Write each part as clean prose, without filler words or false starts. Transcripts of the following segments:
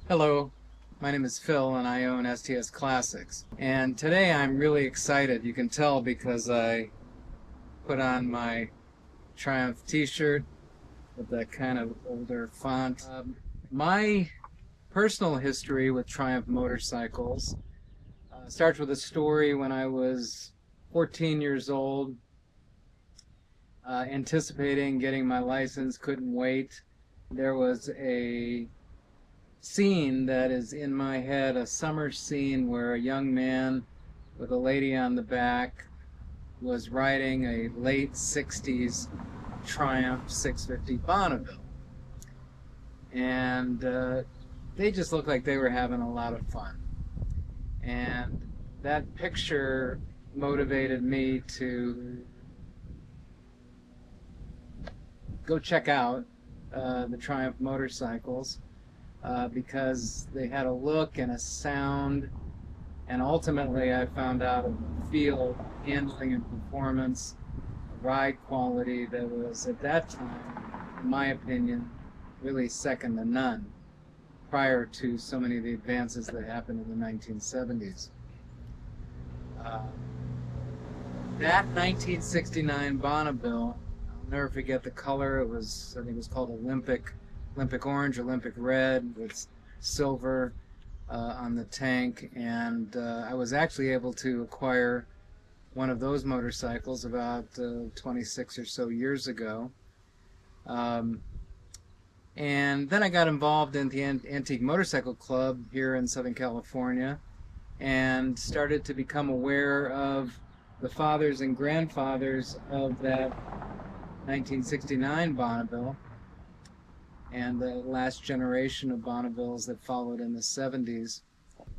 Hello, my name is Phil and I own STS Classics. And today I'm really excited. You can tell because I put on my Triumph t-shirt with that kind of older font. My personal history with Triumph motorcycles starts with a story when I was 14 years old, anticipating getting my license, couldn't wait. There was a scene that is in my head, a summer scene where a young man with a lady on the back was riding a late 60s Triumph 650 Bonneville. And they just looked like they were having a lot of fun. And that picture motivated me to go check out the Triumph motorcycles. Because they had a look and a sound, and ultimately I found out a feel, handling and performance, a ride quality that was at that time, in my opinion, really second to none, prior to so many of the advances that happened in the 1970s. That 1969 Bonneville, I'll never forget the color. It was, I think it was called Olympic orange, Olympic red with silver on the tank, and I was actually able to acquire one of those motorcycles about 26 or so years ago. And then I got involved in the Antique Motorcycle Club here in Southern California and started to become aware of the fathers and grandfathers of that 1969 Bonneville and the last generation of Bonnevilles that followed in the 70s.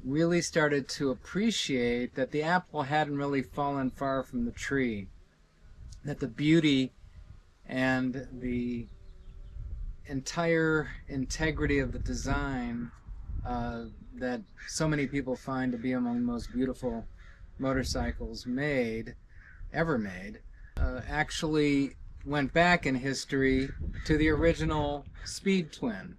Really started to appreciate that the apple hadn't really fallen far from the tree, that the beauty and the entire integrity of the design that so many people find to be among the most beautiful motorcycles ever made, actually went back in history to the original Speed Twin,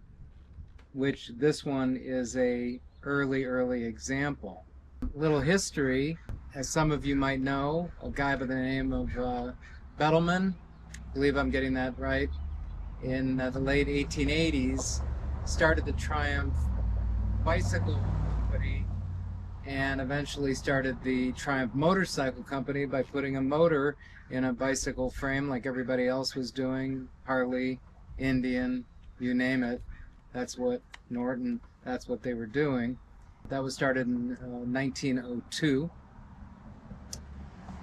which this one is a early example. Little history, as some of you might know, a guy by the name of Bettelman, I believe I'm getting that right, in the late 1880s, started the Triumph Bicycle Company and eventually started the Triumph Motorcycle Company by putting a motor in a bicycle frame like everybody else was doing. Harley, Indian, you name it. That's what Norton, that's what they were doing. That was started in 1902.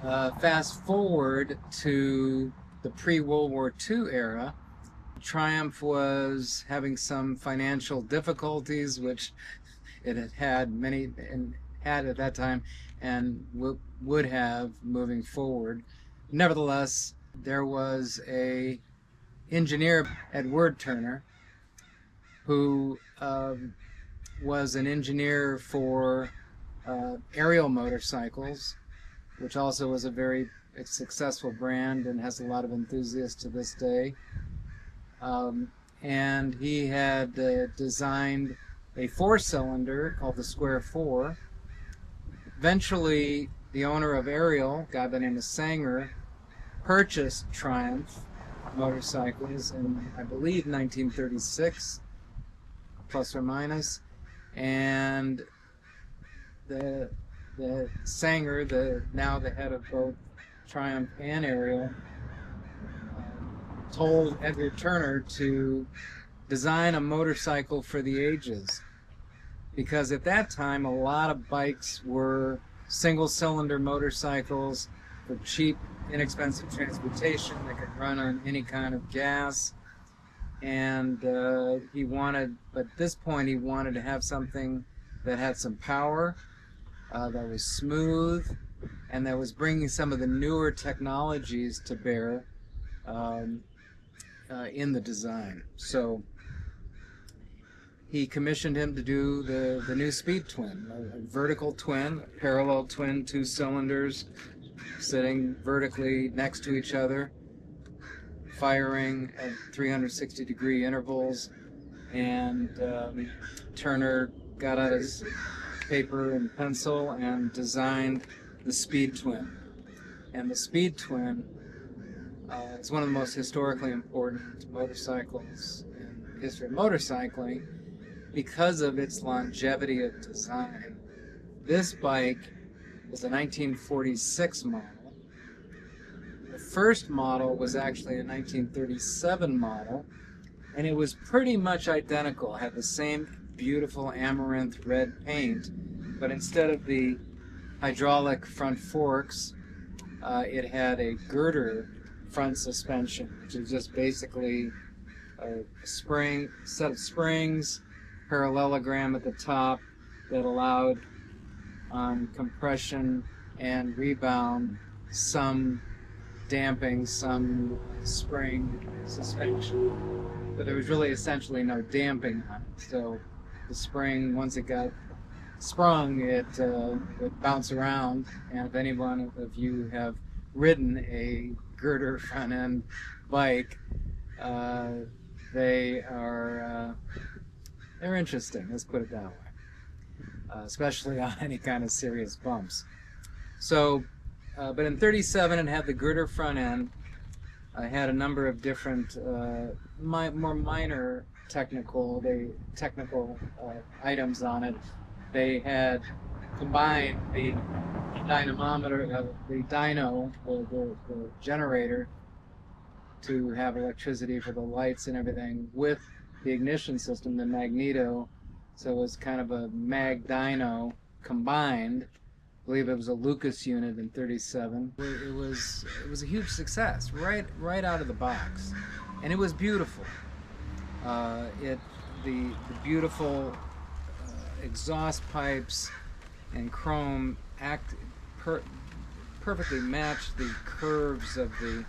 Fast forward to the pre-World War II era. Triumph was having some financial difficulties, which it had many and had at that time and would have moving forward. Nevertheless, there was a engineer, Edward Turner, who was an engineer for Ariel motorcycles, which also was a very successful brand and has a lot of enthusiasts to this day. And he had designed a four-cylinder called the Square 4. Eventually, the owner of Ariel, a guy by the name of Sanger, purchased Triumph motorcycles in, I believe, 1936, plus or minus, and the Sanger, now the head of both Triumph and Ariel, told Edward Turner to design a motorcycle for the ages, because at that time a lot of bikes were single-cylinder motorcycles for cheap, inexpensive transportation that could run on any kind of gas. And at this point he wanted to have something that had some power, that was smooth, and that was bringing some of the newer technologies to bear in the design. So he commissioned him to do the new Speed Twin, a vertical twin, a parallel twin, two cylinders sitting vertically next to each other, firing at 360-degree intervals, and Turner got out his paper and pencil and designed the Speed Twin. And the Speed Twin is one of the most historically important motorcycles in the history of motorcycling because of its longevity of design. This bike is a 1946 model. The first model was actually a 1937 model, and it was pretty much identical. It had the same beautiful amaranth red paint, but instead of the hydraulic front forks, it had a girder front suspension, which is just basically a set of springs, parallelogram at the top that allowed compression and rebound, some damping, some spring suspension, but there was really essentially no damping on it. So the spring, once it got sprung, it would bounce around, and if anyone of you have ridden a girder front end bike, they're interesting, let's put it that way, especially on any kind of serious bumps. So but in 37 it had the girder front end. I had a number of different more minor technical items on it. They had combined the dynamometer, the dyno, the generator, to have electricity for the lights and everything, with the ignition system, the magneto. So it was kind of a mag dyno combined. I believe it was a Lucas unit in 37. It was a huge success right out of the box, and it was beautiful. The beautiful exhaust pipes and chrome perfectly matched the curves of the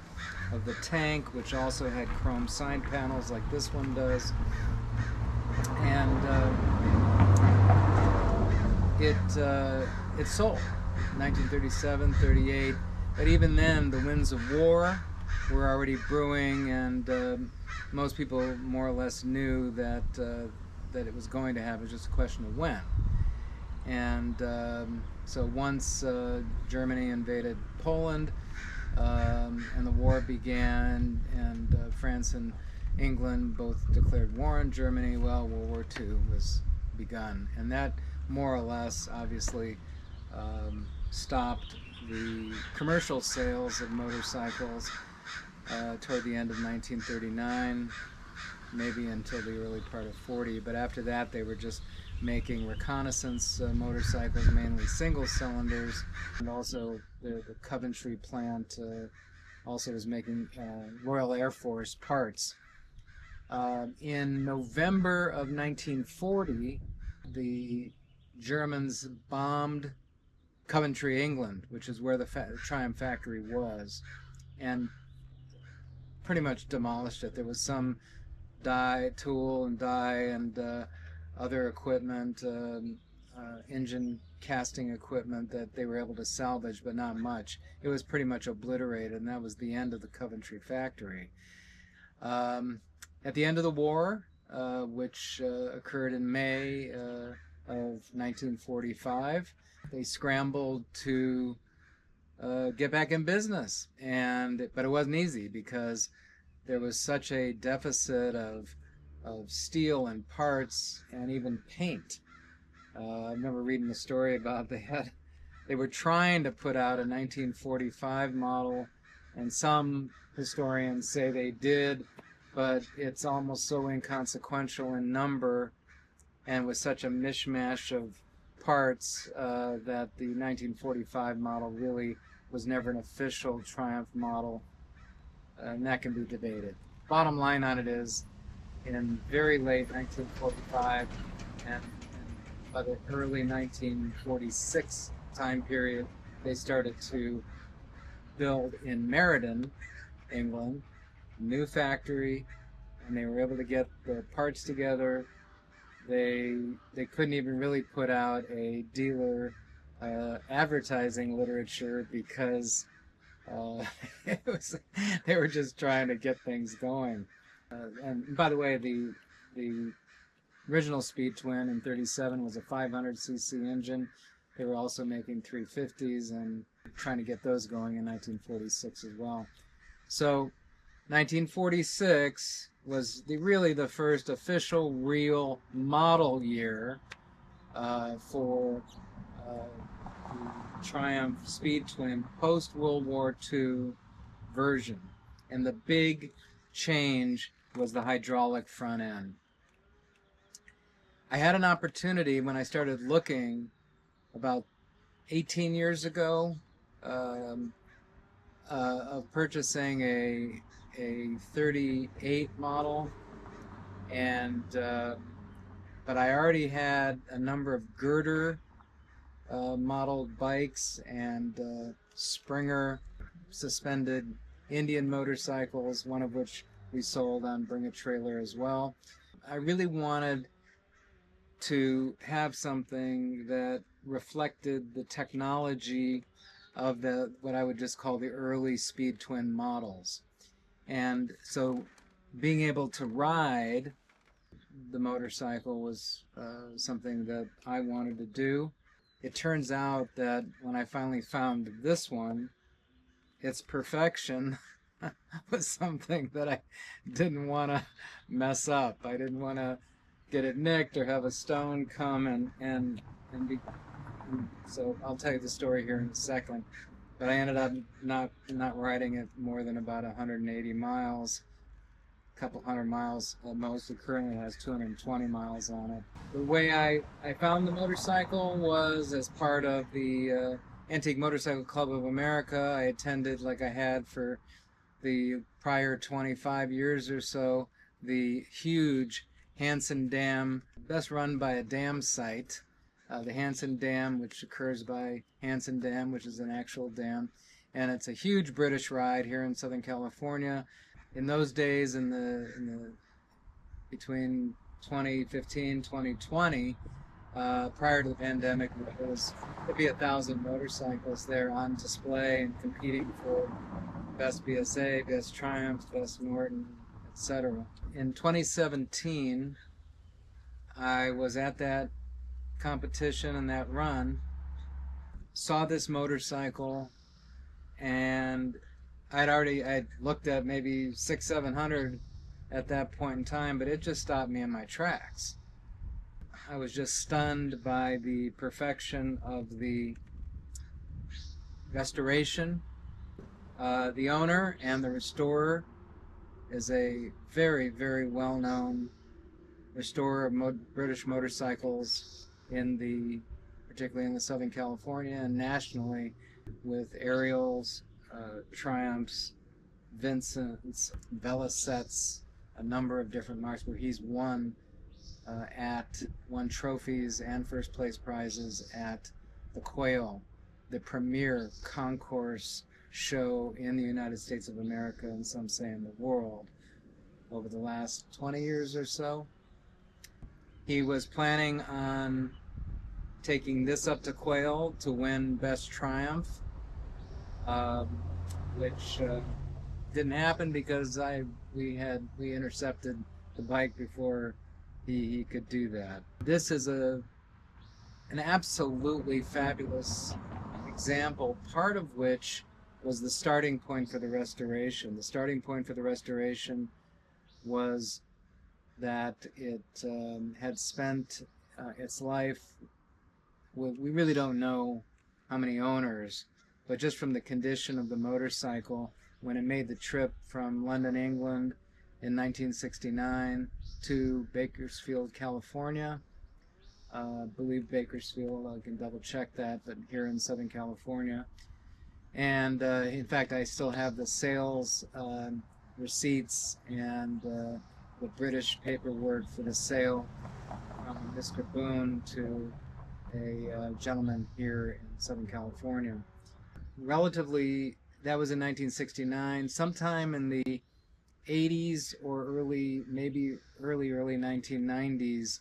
tank, which also had chrome side panels like this one does, and it sold 1937, 38, but even then the winds of war were already brewing, and most people more or less knew that it was going to happen. It was just a question of when. And so once Germany invaded Poland and the war began, and France and England both declared war on Germany, well, World War II was begun, and that more or less obviously stopped the commercial sales of motorcycles toward the end of 1939, maybe until the early part of 40. But after that, they were just making reconnaissance motorcycles, mainly single cylinders, and also the Coventry plant also was making Royal Air Force parts. In November of 1940, the Germans bombed Coventry, England, which is where the Triumph factory was, and pretty much demolished it. There was some tool and die and other equipment, engine casting equipment that they were able to salvage, but not much. It was pretty much obliterated, and that was the end of the Coventry factory. At the end of the war, which occurred in May of 1945, they scrambled to get back in business, but it wasn't easy because there was such a deficit of steel and parts and even paint. I remember reading a story about they were trying to put out a 1945 model, and some historians say they did, but it's almost so inconsequential in number and with such a mishmash of parts that the 1945 model really was never an official Triumph model, and that can be debated. Bottom line on it is, in very late 1945 and by the early 1946 time period, they started to build in Meriden, England, a new factory, and they were able to get the parts together. They couldn't even really put out a dealer advertising literature because they were just trying to get things going. And by the way, the original Speed Twin in '37 was a 500cc engine. They were also making 350s and trying to get those going in 1946 as well. So 1946 was really the first official real model year for the Triumph Speed Twin post-World War II version. And the big change was the hydraulic front end. I had an opportunity when I started looking about 18 years ago of purchasing a 38 model, and but I already had a number of girder model bikes and Springer suspended Indian motorcycles, one of which we sold on Bring a Trailer as well. I really wanted to have something that reflected the technology of the what I would just call the early Speed Twin models. And so being able to ride the motorcycle was something that I wanted to do. It turns out that when I finally found this one, its perfection was something that I didn't want to mess up. I didn't want to get it nicked or have a stone come and be. So I'll tell you the story here in a second. But I ended up not riding it more than about 180 miles, a couple hundred miles at most. It currently has 220 miles on it. The way I found the motorcycle was as part of the Antique Motorcycle Club of America. I attended, like I had for the prior 25 years or so, the huge Hansen Dam, best run by a dam site. The Hansen Dam, which occurs by Hansen Dam, which is an actual dam, and it's a huge British ride here in Southern California. In those days, in the between 2015 2020, prior to the pandemic, there'd be 1,000 motorcycles there on display and competing for best BSA, best Triumph, best Norton, etc. In 2017, I was at that competition and that run, saw this motorcycle, and I'd looked at maybe 600-700 at that point in time, but it just stopped me in my tracks. I was just stunned by the perfection of the restoration. The owner and the restorer is a very, very well-known restorer of British motorcycles particularly in the Southern California and nationally, with Ariels, Triumphs, Vincents, Velisets, a number of different marks where he's won trophies and first place prizes at the Quail, the premier concourse show in the United States of America, and some say in the world, over the last 20 years or so. He was planning on taking this up to Quail to win Best Triumph, which didn't happen because we intercepted the bike before he could do that. This is an absolutely fabulous example, part of which was the starting point for the restoration. The starting point for the restoration was that it had spent its life with, we really don't know how many owners, but just from the condition of the motorcycle, when it made the trip from London, England in 1969 to Bakersfield, California. I believe Bakersfield, I can double check that, but here in Southern California. And in fact, I still have the sales receipts and the British paperwork for the sale from Mr. Boone to a gentleman here in Southern California. Relatively, that was in 1969. Sometime in the 80s or maybe early 1990s,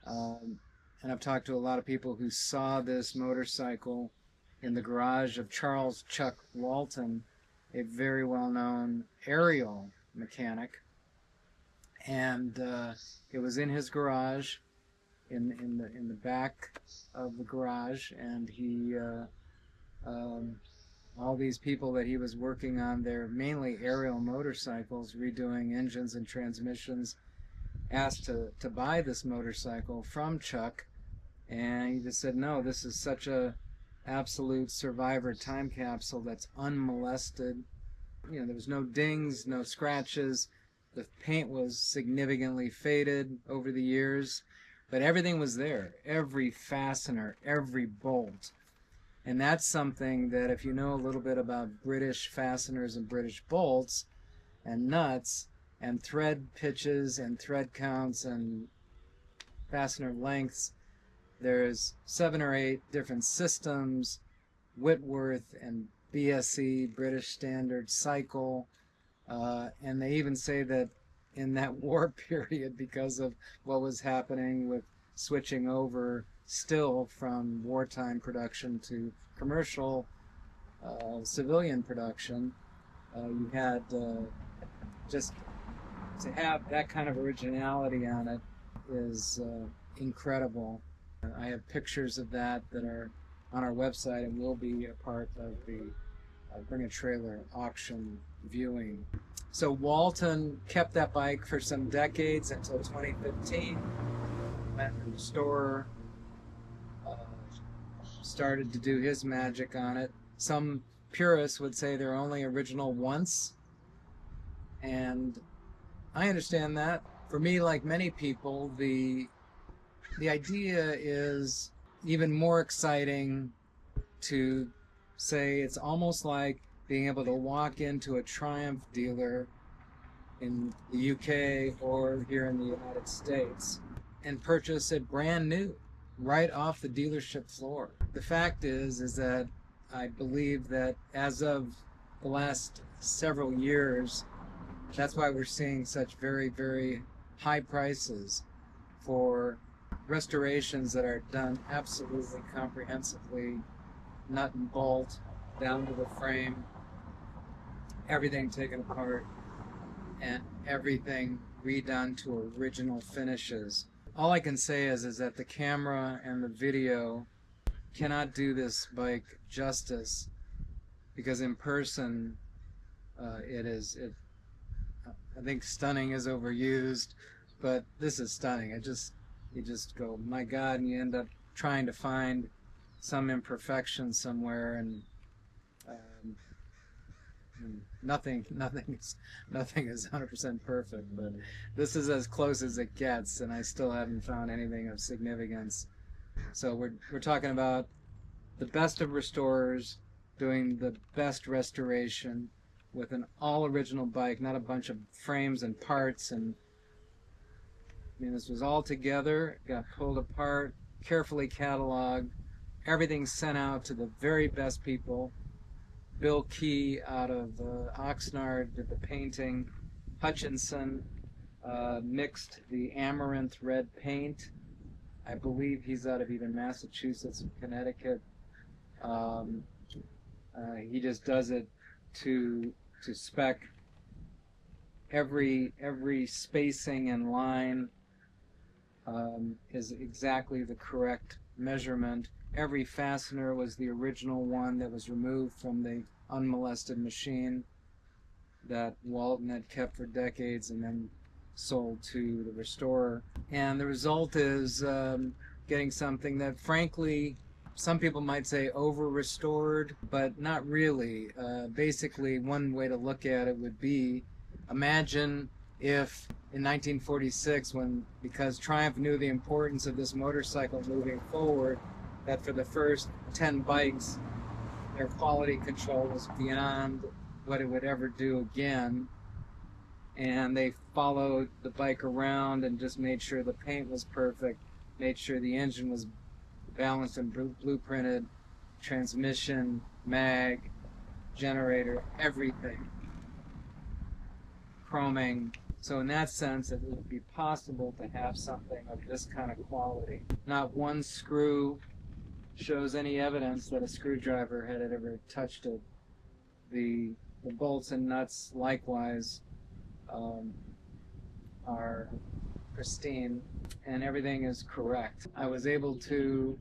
and I've talked to a lot of people who saw this motorcycle in the garage of Charles Chuck Walton, a very well-known aerial mechanic. and it was in his garage, in the back of the garage, and he all these people that he was working on their mainly aerial motorcycles, redoing engines and transmissions, asked to buy this motorcycle from Chuck, and he just said, no, this is such a absolute survivor time capsule that's unmolested. You know, there was no dings, no scratches. The paint was significantly faded over the years, but everything was there. Every fastener, every bolt. And that's something that if you know a little bit about British fasteners and British bolts and nuts and thread pitches and thread counts and fastener lengths, there's 7 or 8 different systems, Whitworth and BSE, British Standard, Cycle, and they even say that in that war period, because of what was happening with switching over still from wartime production to commercial civilian production, you had just to have that kind of originality on it is incredible. I have pictures of that are on our website and will be a part of the Bring a Trailer auction viewing. So Walton kept that bike for some decades until 2015. Went to the store, started to do his magic on it. Some purists would say they're only original once, and I understand that. For me, like many people, the idea is even more exciting to say it's almost like being able to walk into a Triumph dealer in the UK or here in the United States and purchase it brand new right off the dealership floor. The fact is that I believe that as of the last several years, that's why we're seeing such very, very high prices for restorations that are done absolutely comprehensively, nut and bolt, down to the frame, everything taken apart, and everything redone to original finishes. All I can say is that the camera and the video cannot do this bike justice, because in person I think stunning is overused, but this is stunning. You just go, my God, and you end up trying to find some imperfection somewhere, and nothing is 100% perfect, but this is as close as it gets, and I still haven't found anything of significance. So we're talking about the best of restorers doing the best restoration with an all original bike, not a bunch of frames and parts. And I mean, this was all together, got pulled apart, carefully cataloged, everything sent out to the very best people. Bill Key out of Oxnard did the painting. Hutchinson mixed the amaranth red paint. I believe he's out of either Massachusetts or Connecticut. He just does it to spec. Every spacing and line is exactly the correct measurement. Every fastener was the original one that was removed from the unmolested machine that Walton had kept for decades and then sold to the restorer. And the result is getting something that, frankly, some people might say over-restored, but not really. Basically, one way to look at it would be, imagine if in 1946, because Triumph knew the importance of this motorcycle moving forward, that for the first 10 bikes, their quality control was beyond what it would ever do again. And they followed the bike around and just made sure the paint was perfect, made sure the engine was balanced and blueprinted, transmission, mag, generator, everything. Chroming. So in that sense, it would be possible to have something of this kind of quality. Not one screw shows any evidence that a screwdriver had ever touched it. The bolts and nuts likewise. are pristine and everything is correct. I was able to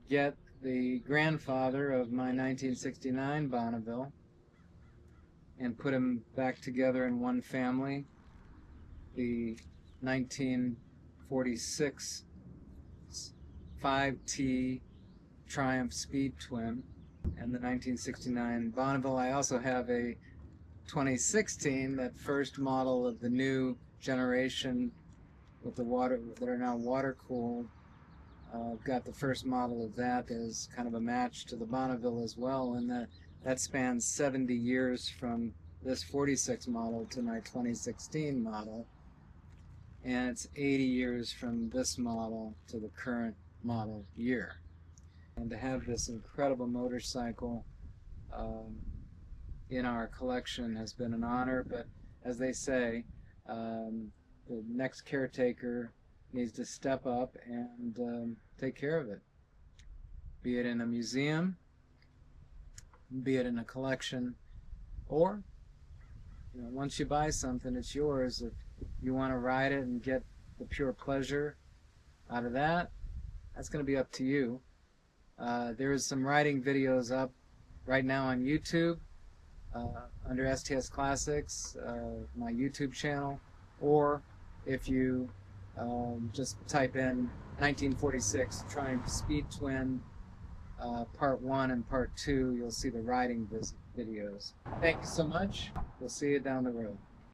get the grandfather of my 1969 Bonneville and put them back together in one family. The 1946 5T Triumph Speed Twin and the 1969 Bonneville. I also have a 2016, that first model of the new generation with the water that are now water cooled. I've got the first model of that as kind of a match to the Bonneville as well, and that spans 70 years from this 46 model to my 2016 model, and it's 80 years from this model to the current model year. And to have this incredible motorcycle in our collection has been an honor, but as they say, the next caretaker needs to step up and take care of it. Be it in a museum, be it in a collection, or once you buy something, it's yours. If you want to ride it and get the pure pleasure out of that, that's going to be up to you. There is some riding videos up right now on YouTube under STS Classics, my YouTube channel, or if you just type in 1946 Triumph Speed Twin Part 1 and Part 2, you'll see the riding videos. Thank you so much. We'll see you down the road.